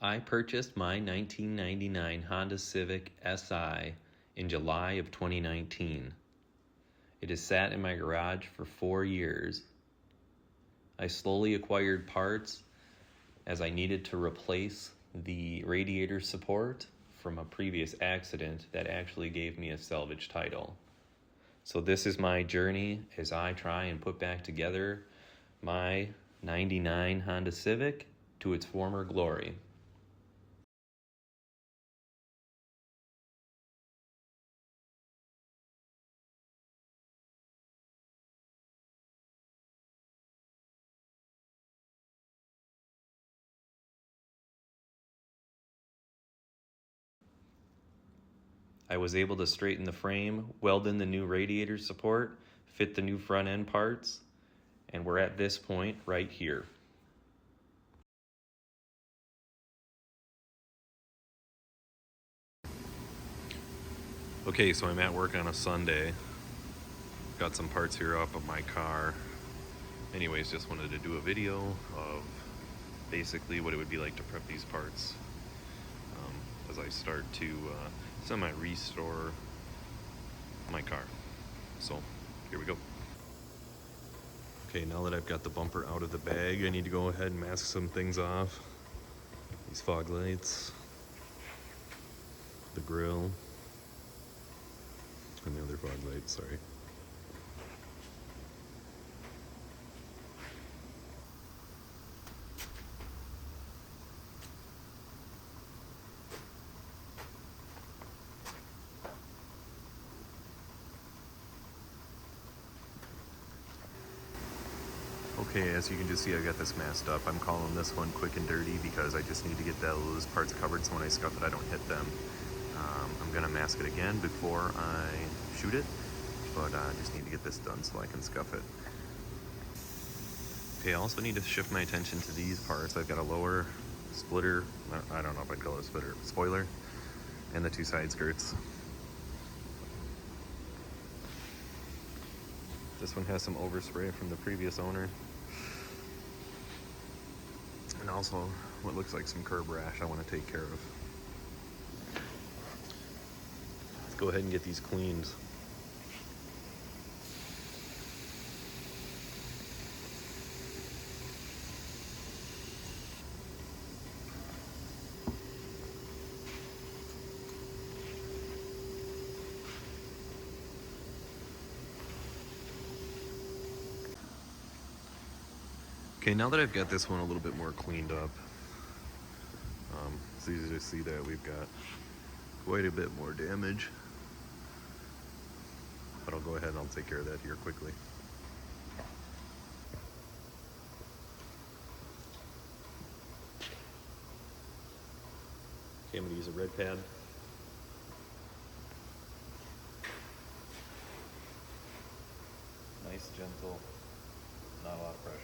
I purchased my 1999 Honda Civic Si in July of 2019. It has sat in my garage for 4 years. I slowly acquired parts as I needed to replace the radiator support from a previous accident that actually gave me a salvage title. So this is my journey as I try and put back together my 99 Honda Civic to its former glory. I was able to straighten the frame, weld in the new radiator support, fit the new front end parts, and we're at this point right here. Okay, so I'm at work on a Sunday. Got some parts here up of my car. Anyways, just wanted to do a video of basically what it would be like to prep these parts as I start to semi-restore my car. So, here we go. Okay, now that I've got the bumper out of the bag, I need to go ahead and mask some things off. These fog lights, the grill, and the other fog lights, sorry. Okay, as you can just see, I got this masked up. I'm calling this one quick and dirty because I just need to get those parts covered so when I scuff it, I don't hit them. I'm gonna mask it again before I shoot it, but I just need to get this done so I can scuff it. Okay, I also need to shift my attention to these parts. I've got a lower splitter, I don't know if I'd call it a splitter, spoiler, and the two side skirts. This one has some overspray from the previous owner. And also what looks like some curb rash I want to take care of. Let's go ahead and get these cleaned. Okay, now that I've got this one a little bit more cleaned up, it's easy to see that we've got quite a bit more damage. But I'll go ahead and I'll take care of that here quickly. Okay, I'm gonna use a red pad. Nice, gentle, not a lot of pressure.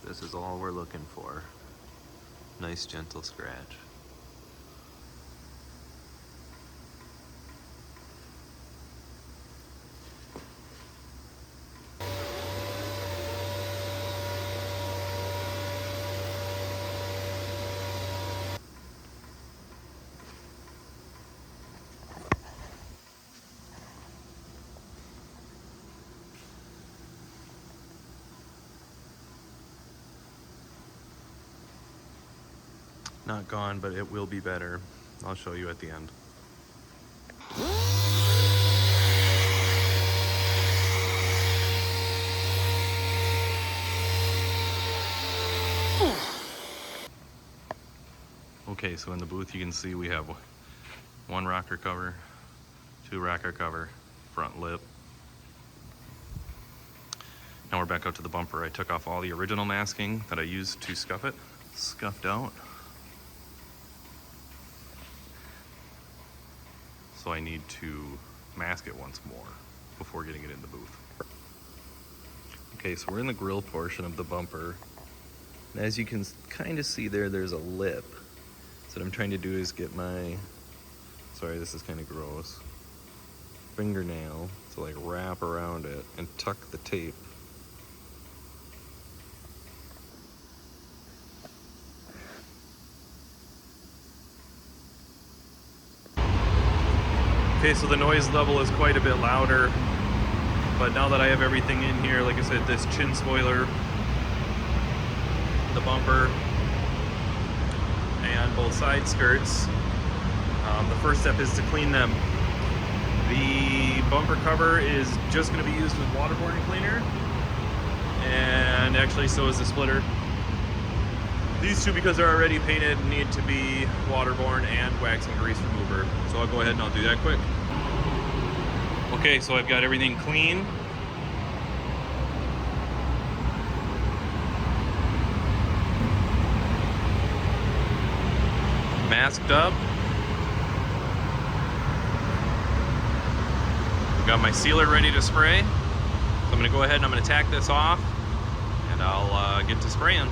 This is all we're looking for. Nice, gentle scratch. Not gone, but it will be better. I'll show you at the end. Okay, so in the booth you can see we have one rocker cover, two rocker cover, front lip. Now we're back up to the bumper. I took off all the original masking that I used to scuff it, scuffed out. So I need to mask it once more before getting it in the booth. Okay, so we're in the grill portion of the bumper. And as you can kind of see there, there's a lip. So what I'm trying to do is get my, sorry, this is kind of gross. fingernail to like wrap around it and tuck the tape. Okay, so the noise level is quite a bit louder, but now that I have everything in here, like I said, this chin spoiler, the bumper, and both side skirts, the first step is to clean them. The bumper cover is just going to be used with waterborne cleaner, and actually so is the splitter. These two, because they're already painted, need to be waterborne and wax and grease remover. So I'll go ahead and I'll do that quick. Okay, so I've got everything clean. Masked up. Got my sealer ready to spray. So I'm gonna go ahead and I'm gonna tack this off, and I'll get to spraying.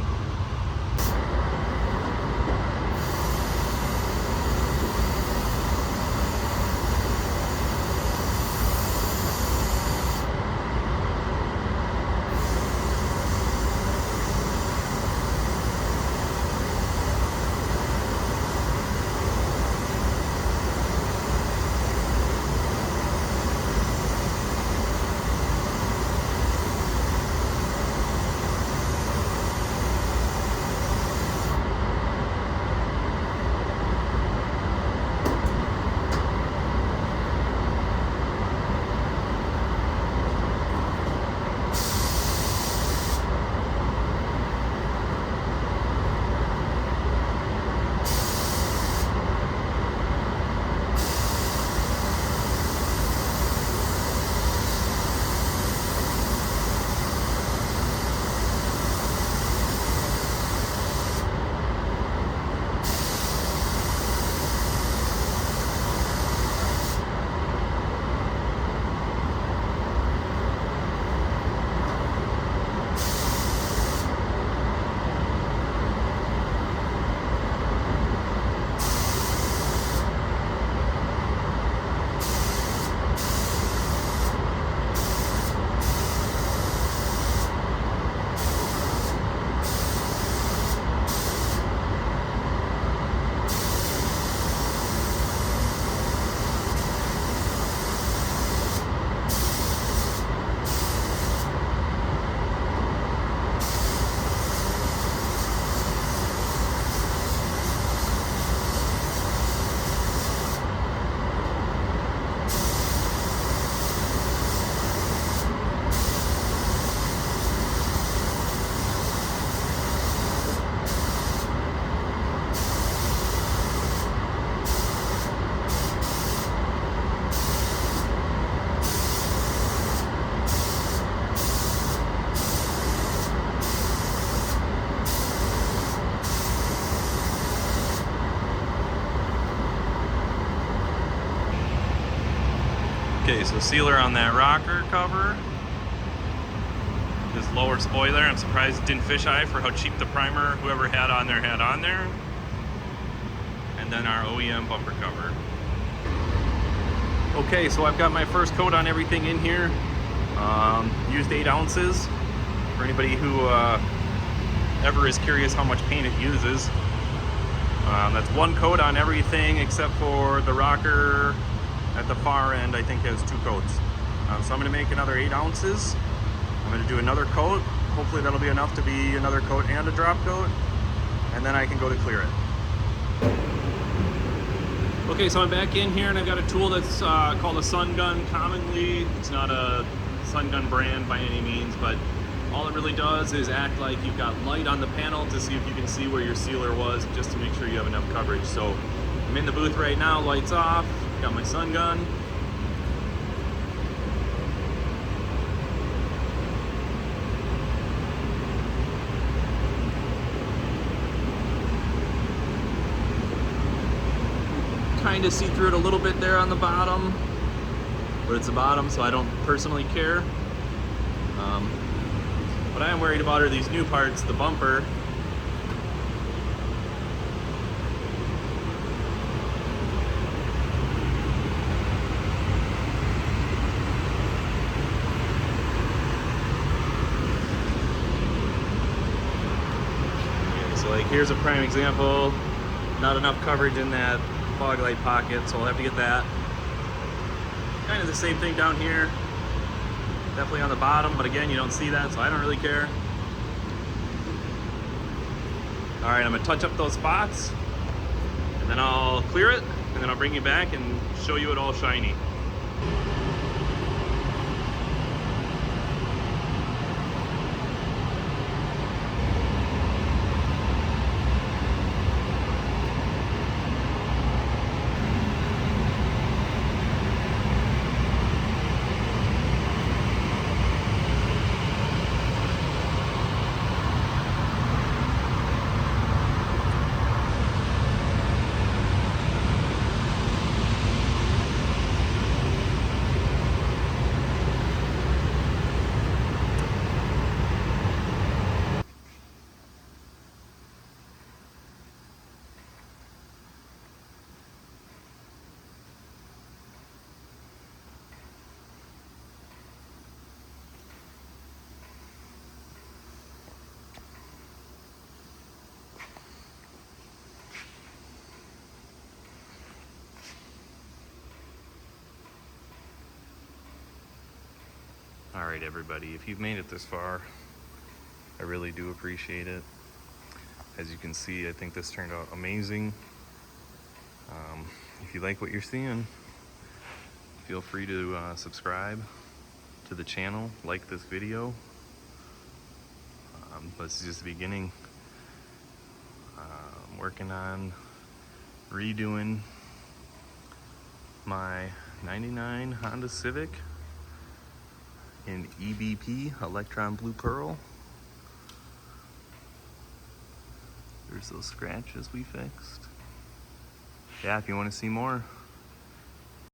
Okay, so sealer on that rocker cover. This lower spoiler, I'm surprised it didn't fisheye for how cheap the primer whoever had on there had on there. And then our OEM bumper cover. Okay, so I've got my first coat on everything in here. Used 8 ounces. For anybody who ever is curious how much paint it uses. That's one coat on everything except for the rocker at the far end. I think has 2 coats. So I'm going to make another 8 ounces. I'm going to do another coat. Hopefully that'll be enough to be another coat and a drop coat. And then I can go to clear it. Okay, so I'm back in here and I've got a tool that's called a sun gun commonly. It's not a sun gun brand by any means, but all it really does is act like you've got light on the panel to see if you can see where your sealer was, just to make sure you have enough coverage. So I'm in the booth right now, lights off, got my sun gun. Kind of see through it a little bit there on the bottom, but it's the bottom, so I don't personally care. What I am worried about are these new parts, the bumper. here's a prime example. Not enough coverage in that fog light pocket, so I'll have to get that. Kind of the same thing down here. Definitely on the bottom, but again, you don't see that, so I don't really care. All right, I'm gonna touch up those spots, and then I'll clear it, and then I'll bring you back and show you it all shiny. All right, everybody, if you've made it this far, I really do appreciate it. As you can see, I think this turned out amazing. If you like what you're seeing, feel free to subscribe to the channel, like this video. This is just the beginning. I'm working on redoing my 99 Honda Civic in EBP, Electron Blue Pearl. There's those scratches we fixed. Yeah, if you want to see more,